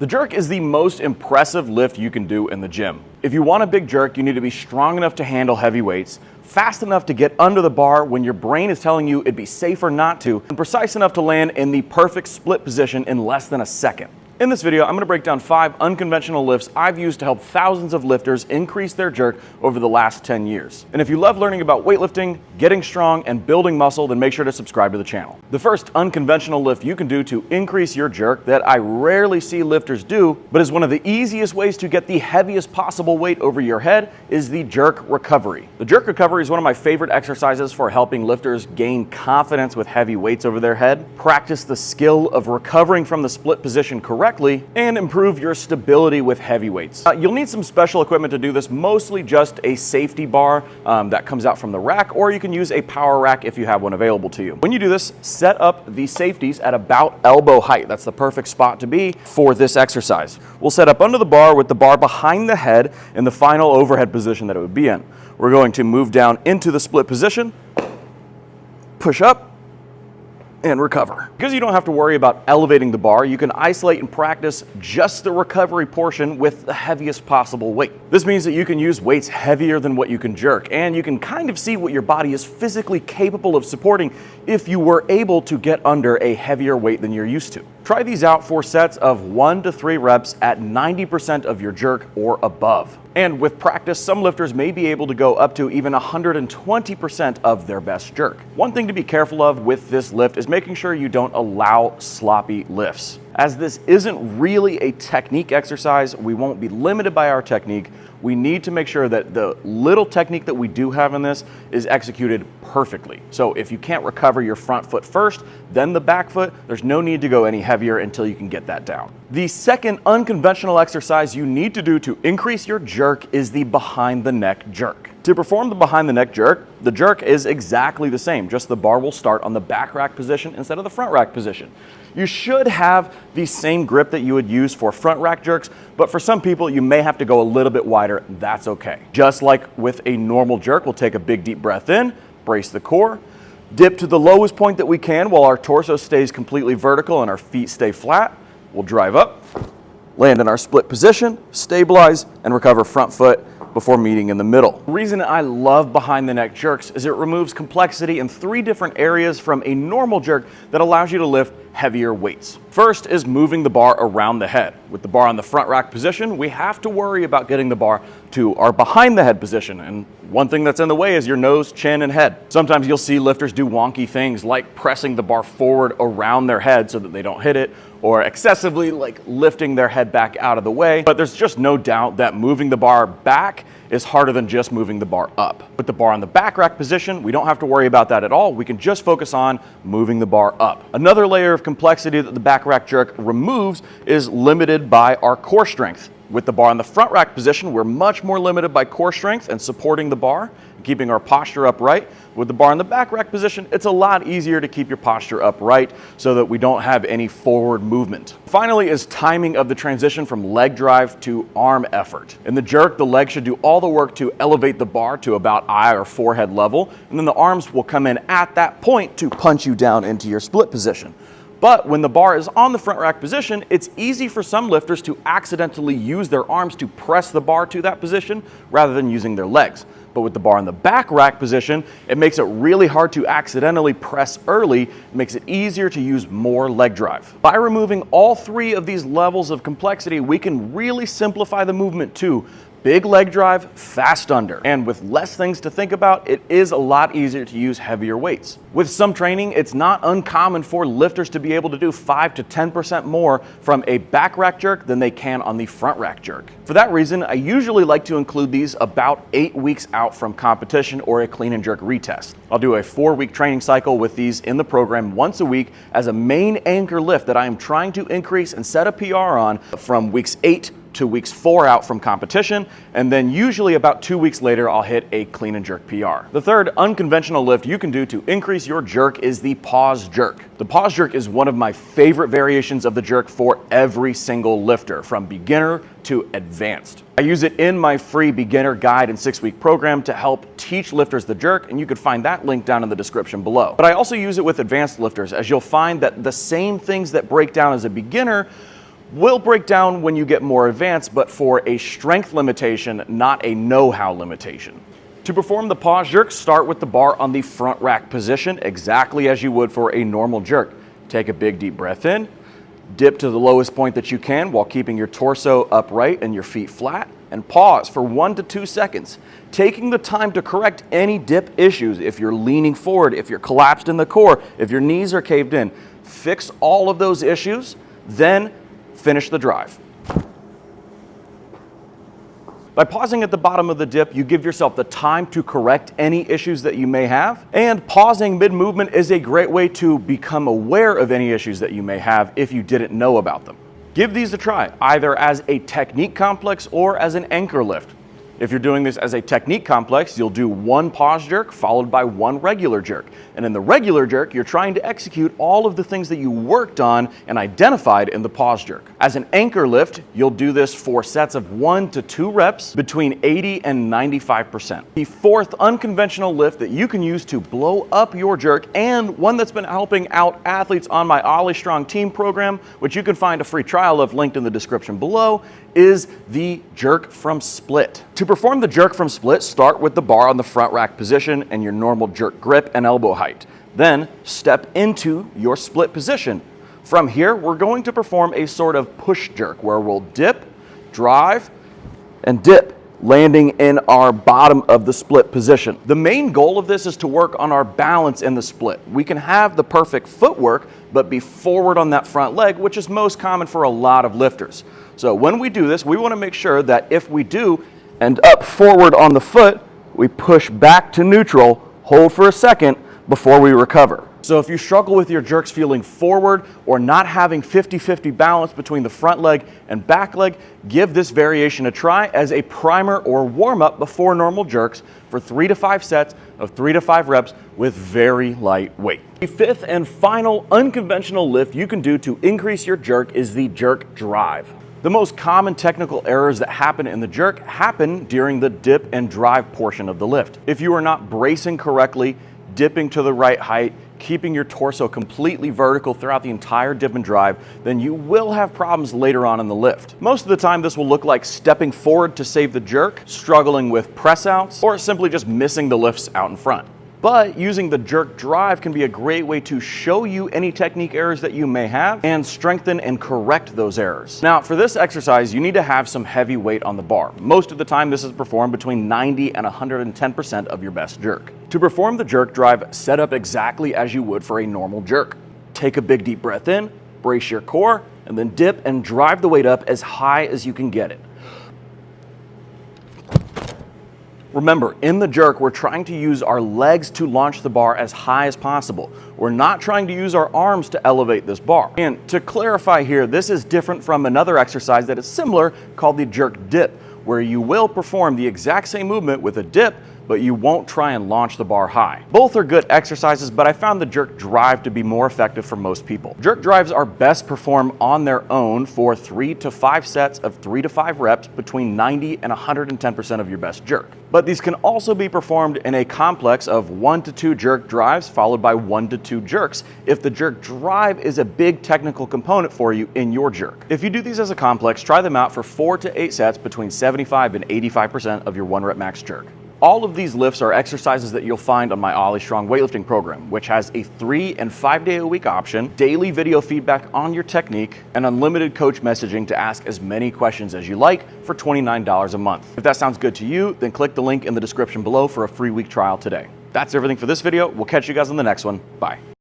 The jerk is the most impressive lift you can do in the gym. If you want a big jerk, you need to be strong enough to handle heavy weights, fast enough to get under the bar when your brain is telling you it'd be safer not to, and precise enough to land in the perfect split position in less than a second. In this video, I'm going to break down 5 unconventional lifts I've used to help thousands of lifters increase their jerk over the last 10 years. And if you love learning about weightlifting, getting strong, and building muscle, then make sure to subscribe to the channel. The first unconventional lift you can do to increase your jerk that I rarely see lifters do, but is one of the easiest ways to get the heaviest possible weight over your head, is the jerk recovery. The jerk recovery is one of my favorite exercises for helping lifters gain confidence with heavy weights over their head, practice the skill of recovering from the split position correctly, and improve your stability with heavy weights. You'll need some special equipment to do this, mostly just a safety bar that comes out from the rack, or you can use a power rack if you have one available to you. When you do this, set up the safeties at about elbow height. That's the perfect spot to be for this exercise. We'll set up under the bar with the bar behind the head in the final overhead position that it would be in. We're going to move down into the split position, push up, and recover. Because you don't have to worry about elevating the bar, you can isolate and practice just the recovery portion with the heaviest possible weight. This means that you can use weights heavier than what you can jerk, and you can kind of see what your body is physically capable of supporting if you were able to get under a heavier weight than you're used to. Try these out for sets of 1 to 3 reps at 90% of your jerk or above. And with practice, some lifters may be able to go up to even 120% of their best jerk. One thing to be careful of with this lift is making sure you don't allow sloppy lifts. As this isn't really a technique exercise, we won't be limited by our technique. We need to make sure that the little technique that we do have in this is executed perfectly. So if you can't recover your front foot first, then the back foot, there's no need to go any heavier until you can get that down. The second unconventional exercise you need to do to increase your jerk is the behind the neck jerk. To perform the behind the neck jerk, the jerk is exactly the same, just the bar will start on the back rack position instead of the front rack position. You should have the same grip that you would use for front rack jerks, but for some people you may have to go a little bit wider. That's okay. Just like with a normal jerk, we'll take a big deep breath in, brace the core, dip to the lowest point that we can while our torso stays completely vertical and our feet stay flat. We'll drive up, land in our split position, stabilize, and recover front foot before meeting in the middle. The reason I love behind the neck jerks is it removes complexity in 3 different areas from a normal jerk that allows you to lift heavier weights. First is moving the bar around the head. With the bar on the front rack position, we have to worry about getting the bar to our behind the head position. And one thing that's in the way is your nose, chin, and head. Sometimes you'll see lifters do wonky things like pressing the bar forward around their head so that they don't hit it, or excessively like lifting their head back out of the way. But there's just no doubt that moving the bar back is harder than just moving the bar up. With the bar on the back rack position, we don't have to worry about that at all. We can just focus on moving the bar up. Another layer of complexity that the back rack jerk removes is limited by our core strength. With the bar on the front rack position, we're much more limited by core strength and supporting the bar, keeping our posture upright. With the bar in the back rack position, it's a lot easier to keep your posture upright so that we don't have any forward movement. Finally is timing of the transition from leg drive to arm effort. In the jerk, the leg should do all the work to elevate the bar to about eye or forehead level, and then the arms will come in at that point to punch you down into your split position. But when the bar is on the front rack position, it's easy for some lifters to accidentally use their arms to press the bar to that position rather than using their legs. But with the bar in the back rack position, it makes it really hard to accidentally press early. It makes it easier to use more leg drive. By removing all 3 of these levels of complexity, we can really simplify the movement too. Big leg drive, fast under. And with less things to think about, it is a lot easier to use heavier weights. With some training, it's not uncommon for lifters to be able to do 5 to 10% more from a back rack jerk than they can on the front rack jerk. For that reason, I usually like to include these about 8 weeks out from competition or a clean and jerk retest. I'll do a 4-week training cycle with these in the program once a week as a main anchor lift that I am trying to increase and set a PR on from weeks 8 to weeks 4 out from competition, and then usually about 2 weeks later I'll hit a clean and jerk PR. The third unconventional lift you can do to increase your jerk is the pause jerk. The pause jerk is one of my favorite variations of the jerk for every single lifter, from beginner to advanced. I use it in my free beginner guide and 6-week program to help teach lifters the jerk, and you can find that link down in the description below. But I also use it with advanced lifters, as you'll find that the same things that break down as a beginner will break down when you get more advanced, but for a strength limitation, not a know-how limitation. To perform the pause jerk, start with the bar on the front rack position, exactly as you would for a normal jerk. Take a big deep breath in, dip to the lowest point that you can while keeping your torso upright and your feet flat, and pause for 1 to 2 seconds, taking the time to correct any dip issues. If you're leaning forward, if you're collapsed in the core, if your knees are caved in, fix all of those issues, then finish the drive. By pausing at the bottom of the dip, you give yourself the time to correct any issues that you may have. And pausing mid-movement is a great way to become aware of any issues that you may have if you didn't know about them. Give these a try, either as a technique complex or as an anchor lift. If you're doing this as a technique complex, you'll do 1 pause jerk followed by 1 regular jerk. And in the regular jerk, you're trying to execute all of the things that you worked on and identified in the pause jerk. As an anchor lift, you'll do this for sets of 1 to 2 reps between 80 and 95%. The 4th unconventional lift that you can use to blow up your jerk, and one that's been helping out athletes on my OlyStrong team program, which you can find a free trial of linked in the description below, is the jerk from split. To perform the jerk from split, start with the bar on the front rack position and your normal jerk grip and elbow height. Then step into your split position. From here, we're going to perform a sort of push jerk where we'll dip, drive, and dip, landing in our bottom of the split position. The main goal of this is to work on our balance in the split. We can have the perfect footwork, but be forward on that front leg, which is most common for a lot of lifters. So when we do this, we want to make sure that if we do end up forward on the foot, we push back to neutral, hold for a second before we recover. So if you struggle with your jerks feeling forward or not having 50-50 balance between the front leg and back leg, give this variation a try as a primer or warm-up before normal jerks for 3 to 5 sets of 3 to 5 reps with very light weight. The 5th and final unconventional lift you can do to increase your jerk is the jerk drive. The most common technical errors that happen in the jerk happen during the dip and drive portion of the lift. If you are not bracing correctly, dipping to the right height, keeping your torso completely vertical throughout the entire dip and drive, then you will have problems later on in the lift. Most of the time, this will look like stepping forward to save the jerk, struggling with press outs, or simply just missing the lifts out in front. But using the jerk drive can be a great way to show you any technique errors that you may have and strengthen and correct those errors. Now, for this exercise, you need to have some heavy weight on the bar. Most of the time, this is performed between 90 and 110% of your best jerk. To perform the jerk drive, set up exactly as you would for a normal jerk. Take a big deep breath in, brace your core, and then dip and drive the weight up as high as you can get it. Remember, in the jerk, we're trying to use our legs to launch the bar as high as possible. We're not trying to use our arms to elevate this bar. And to clarify here, this is different from another exercise that is similar called the jerk dip, where you will perform the exact same movement with a dip, but you won't try and launch the bar high. Both are good exercises, but I found the jerk drive to be more effective for most people. Jerk drives are best performed on their own for 3 to 5 sets of 3 to 5 reps between 90 and 110% of your best jerk. But these can also be performed in a complex of 1 to 2 jerk drives followed by 1 to 2 jerks if the jerk drive is a big technical component for you in your jerk. If you do these as a complex, try them out for 4 to 8 sets between 75 and 85% of your 1 rep max jerk. All of these lifts are exercises that you'll find on my OlyStrong weightlifting program, which has a 3 and 5 day a week option, daily video feedback on your technique, and unlimited coach messaging to ask as many questions as you like for $29 a month. If that sounds good to you, then click the link in the description below for a free week trial today. That's everything for this video. We'll catch you guys on the next one. Bye.